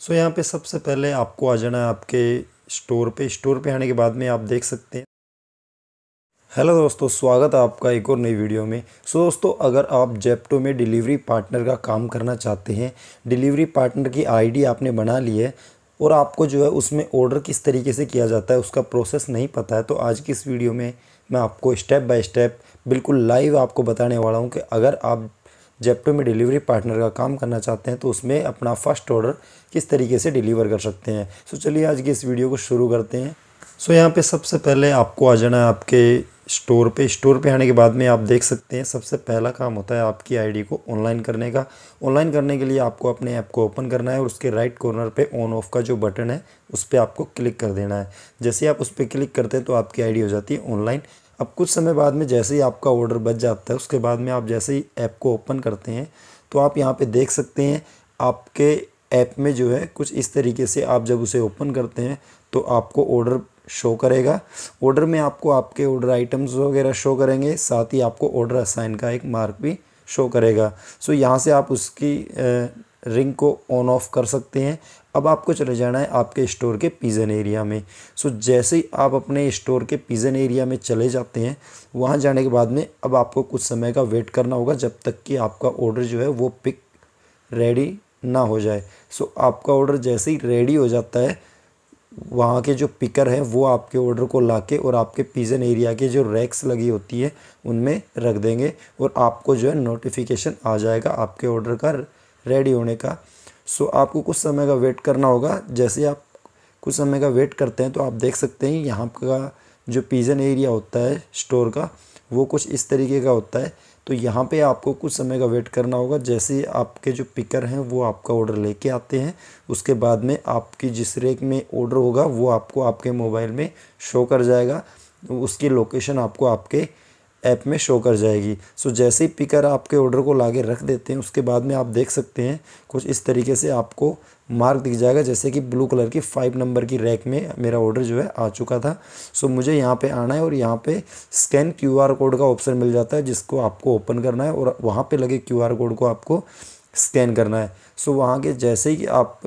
यहाँ पे सबसे पहले आपको आ जाना है आपके स्टोर पे आने के बाद में आप देख सकते हैं। हेलो दोस्तों, स्वागत है आपका एक और नई वीडियो में। दोस्तों, अगर आप जेप्टो में डिलीवरी पार्टनर का काम करना चाहते हैं, डिलीवरी पार्टनर की आईडी आपने बना ली है और आपको जो है उसमें ऑर्डर किस तरीके से किया जाता है उसका प्रोसेस नहीं पता है, तो आज की इस वीडियो में मैं आपको स्टेप बाय स्टेप बिल्कुल लाइव आपको बताने वाला हूँ कि अगर आप जेप्टो में डिलीवरी पार्टनर का काम करना चाहते हैं तो उसमें अपना फर्स्ट ऑर्डर किस तरीके से डिलीवर कर सकते हैं। चलिए आज की इस वीडियो को शुरू करते हैं। यहाँ पे सबसे पहले आपको आ जाना है आपके स्टोर पे आने के बाद में आप देख सकते हैं सबसे पहला काम होता है आपकी आईडी को ऑनलाइन करने का। ऑनलाइन करने के लिए आपको अपने ऐप को ओपन करना है और उसके राइट कॉर्नर पे ऑन ऑफ का जो बटन है उस पर आपको क्लिक कर देना है। जैसे आप उस पर क्लिक करते हैं तो आपकी आईडी हो जाती है ऑनलाइन। अब कुछ समय बाद में जैसे ही आपका ऑर्डर बच जाता है उसके बाद में आप जैसे ही ऐप को ओपन करते हैं तो आप यहाँ पे देख सकते हैं आपके ऐप में जो है कुछ इस तरीके से आप जब उसे ओपन करते हैं तो आपको ऑर्डर शो करेगा। ऑर्डर में आपको आपके ऑर्डर आइटम्स वगैरह शो करेंगे, साथ ही आपको ऑर्डर असाइन का एक मार्क भी शो करेगा। यहाँ से आप उसकी रिंग को ऑन ऑफ कर सकते हैं। अब आपको चले जाना है आपके स्टोर के पिजन एरिया में। जैसे ही आप अपने स्टोर के पिजन एरिया में चले जाते हैं, वहाँ जाने के बाद में अब आपको कुछ समय का वेट करना होगा जब तक कि आपका ऑर्डर जो है वो पिक रेडी ना हो जाए। आपका ऑर्डर जैसे ही रेडी हो जाता है, वहाँ के जो पिकर हैं वो आपके ऑर्डर को लाके और आपके पिजन एरिया के जो रैक्स लगी होती है उनमें रख देंगे और आपको जो है नोटिफिकेशन आ जाएगा आपके ऑर्डर का रेडी होने का। आपको कुछ समय का वेट करना होगा। जैसे आप कुछ समय का वेट करते हैं तो आप देख सकते हैं यहाँ का जो पिजन एरिया होता है स्टोर का वो कुछ इस तरीके का होता है। तो यहाँ पे आपको कुछ समय का वेट करना होगा। जैसे आपके जो पिकर हैं वो आपका ऑर्डर लेके आते हैं, उसके बाद में आपकी जिस रैक में ऑर्डर होगा वो आपको आपके मोबाइल में शो कर जाएगा। उसकी लोकेशन आपको आपके ऐप में शो कर जाएगी। जैसे ही पिकर आपके ऑर्डर को लाके रख देते हैं उसके बाद में आप देख सकते हैं कुछ इस तरीके से आपको मार्क दिख जाएगा, जैसे कि ब्लू कलर की 5 नंबर की रैक में मेरा ऑर्डर जो है आ चुका था। मुझे यहाँ पे आना है और यहाँ पे स्कैन क्यूआर कोड का ऑप्शन मिल जाता है जिसको आपको ओपन करना है और वहाँ पे लगे क्यूआर कोड को आपको स्कैन करना है। वहाँ के जैसे ही आप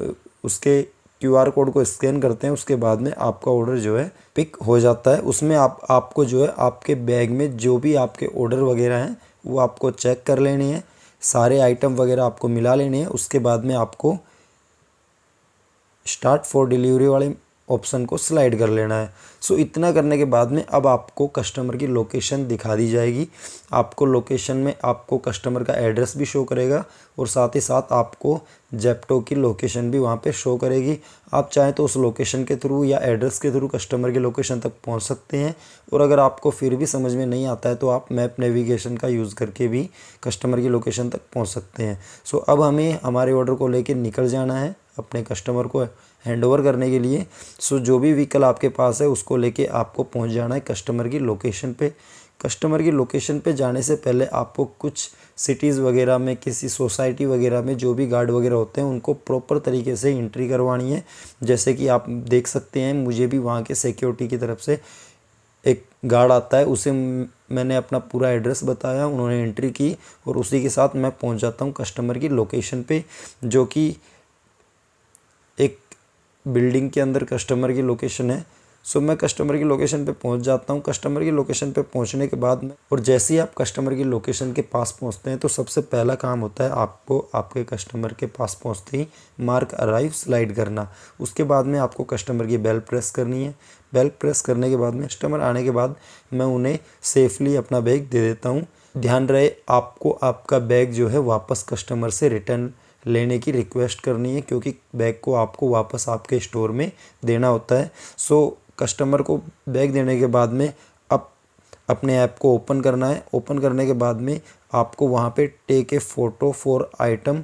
उसके क्यूआर कोड को स्कैन करते हैं उसके बाद में आपका ऑर्डर जो है पिक हो जाता है। उसमें आपको जो है आपके बैग में जो भी आपके ऑर्डर वगैरह हैं वो आपको चेक कर लेने हैं, सारे आइटम वगैरह आपको मिला लेने हैं। उसके बाद में आपको स्टार्ट फॉर डिलीवरी वाले ऑप्शन को स्लाइड कर लेना है। इतना करने के बाद में अब आपको कस्टमर की लोकेशन दिखा दी जाएगी। आपको लोकेशन में आपको कस्टमर का एड्रेस भी शो करेगा और साथ ही साथ आपको जेप्टो की लोकेशन भी वहाँ पे शो करेगी। आप चाहें तो उस लोकेशन के थ्रू या एड्रेस के थ्रू कस्टमर की लोकेशन तक पहुँच सकते हैं और अगर आपको फिर भी समझ में नहीं आता है तो आप मैप नेविगेशन का यूज़ करके भी कस्टमर की लोकेशन तक पहुँच सकते हैं। अब हमें हमारे ऑर्डर को लेकर निकल जाना है अपने कस्टमर को हैंडओवर करने के लिए। जो भी व्हीकल आपके पास है उसको लेके आपको पहुंच जाना है कस्टमर की लोकेशन पे। कस्टमर की लोकेशन पे जाने से पहले आपको कुछ सिटीज़ वगैरह में, किसी सोसाइटी वगैरह में जो भी गार्ड वगैरह होते हैं उनको प्रॉपर तरीके से एंट्री करवानी है। जैसे कि आप देख सकते हैं मुझे भी वहाँ के सिक्योरिटी की तरफ से एक गार्ड आता है, उसे मैंने अपना पूरा एड्रेस बताया, उन्होंने एंट्री की और उसी के साथ मैं पहुँच जाता हूँ कस्टमर की लोकेशन पर, जो कि एक बिल्डिंग के अंदर कस्टमर की लोकेशन है। मैं कस्टमर की लोकेशन पे पहुंच जाता हूं। कस्टमर की लोकेशन पे पहुंचने के बाद में और जैसे ही आप कस्टमर की लोकेशन के पास पहुंचते हैं तो सबसे पहला काम होता है आपको आपके कस्टमर के पास पहुंचते ही मार्क अराइव स्लाइड करना। उसके बाद में आपको कस्टमर की बेल प्रेस करनी है। बेल प्रेस करने के बाद में कस्टमर आने के बाद मैं उन्हें सेफली अपना बैग दे देता हूँ। ध्यान रहे आपको आपका बैग जो है वापस कस्टमर से रिटर्न लेने की रिक्वेस्ट करनी है, क्योंकि बैग को आपको वापस आपके स्टोर में देना होता है। कस्टमर को बैग देने के बाद में अब अपने ऐप को ओपन करना है। ओपन करने के बाद में आपको वहाँ पे take a photo for item,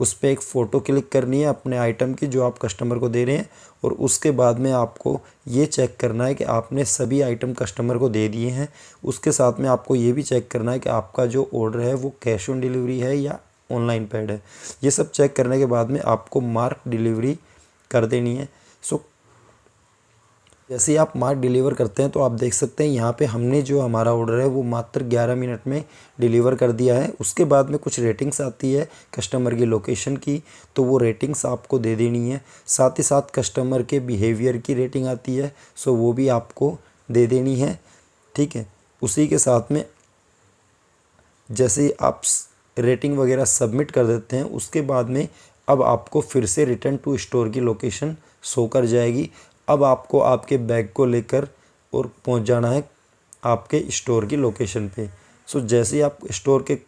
उस पर एक फ़ोटो क्लिक करनी है अपने आइटम की जो आप कस्टमर को दे रहे हैं और उसके बाद में आपको ये चेक करना है कि आपने सभी आइटम कस्टमर को दे दिए हैं। उसके साथ में आपको ये भी चेक करना है कि आपका जो ऑर्डर है वो कैश ऑन डिलीवरी है या ऑनलाइन पेड है। ये सब चेक करने के बाद में आपको मार्क डिलीवरी कर देनी है। जैसे ही आप माल डिलीवर करते हैं तो आप देख सकते हैं यहाँ पे हमने जो हमारा ऑर्डर है वो मात्र 11 मिनट में डिलीवर कर दिया है। उसके बाद में कुछ रेटिंग्स आती है कस्टमर की लोकेशन की, तो वो रेटिंग्स आपको दे देनी है। साथ ही साथ कस्टमर के बिहेवियर की रेटिंग आती है, सो वो भी आपको दे देनी है। ठीक है, उसी के साथ में जैसे ही आप रेटिंग वगैरह सबमिट कर देते हैं उसके बाद में अब आपको फिर से रिटर्न टू स्टोर की लोकेशन शो कर जाएगी। अब आपको आपके बैग को लेकर और पहुंच जाना है आपके स्टोर की लोकेशन पे। सो जैसे ही आप स्टोर के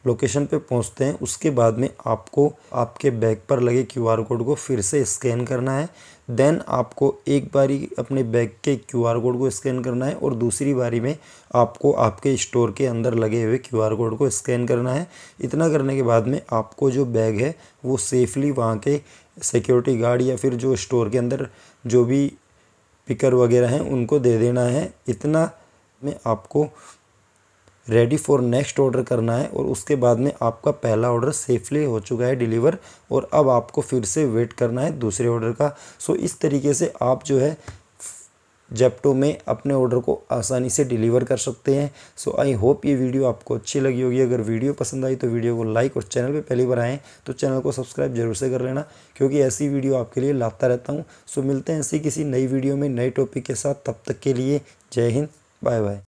लोकेशन पे पहुंचते हैं उसके बाद में आपको आपके बैग पर लगे क्यूआर कोड को फिर से स्कैन करना है। देन आपको एक बारी अपने बैग के क्यूआर कोड को स्कैन करना है और दूसरी बारी में आपको आपके स्टोर के अंदर लगे हुए क्यूआर कोड को स्कैन करना है। इतना करने के बाद में आपको जो बैग है वो सेफली वहाँ के सिक्योरिटी गार्ड या फिर जो स्टोर के अंदर जो भी पिकर वगैरह हैं उनको दे देना है। इतना में आपको रेडी फॉर नेक्स्ट ऑर्डर करना है और उसके बाद में आपका पहला ऑर्डर सेफली हो चुका है डिलीवर और अब आपको फिर से वेट करना है दूसरे ऑर्डर का। सो इस तरीके से आप जो है जेप्टो में अपने ऑर्डर को आसानी से डिलीवर कर सकते हैं। सो आई होप ये वीडियो आपको अच्छी लगी होगी। अगर वीडियो पसंद आई तो वीडियो को लाइक और चैनल पे पहली बार आएँ तो चैनल को सब्सक्राइब जरूर से कर लेना, क्योंकि ऐसी वीडियो आपके लिए लाता रहता हूँ। सो मिलते हैं ऐसी किसी नई वीडियो में नए टॉपिक के साथ, तब तक के लिए जय हिंद, बाय बाय।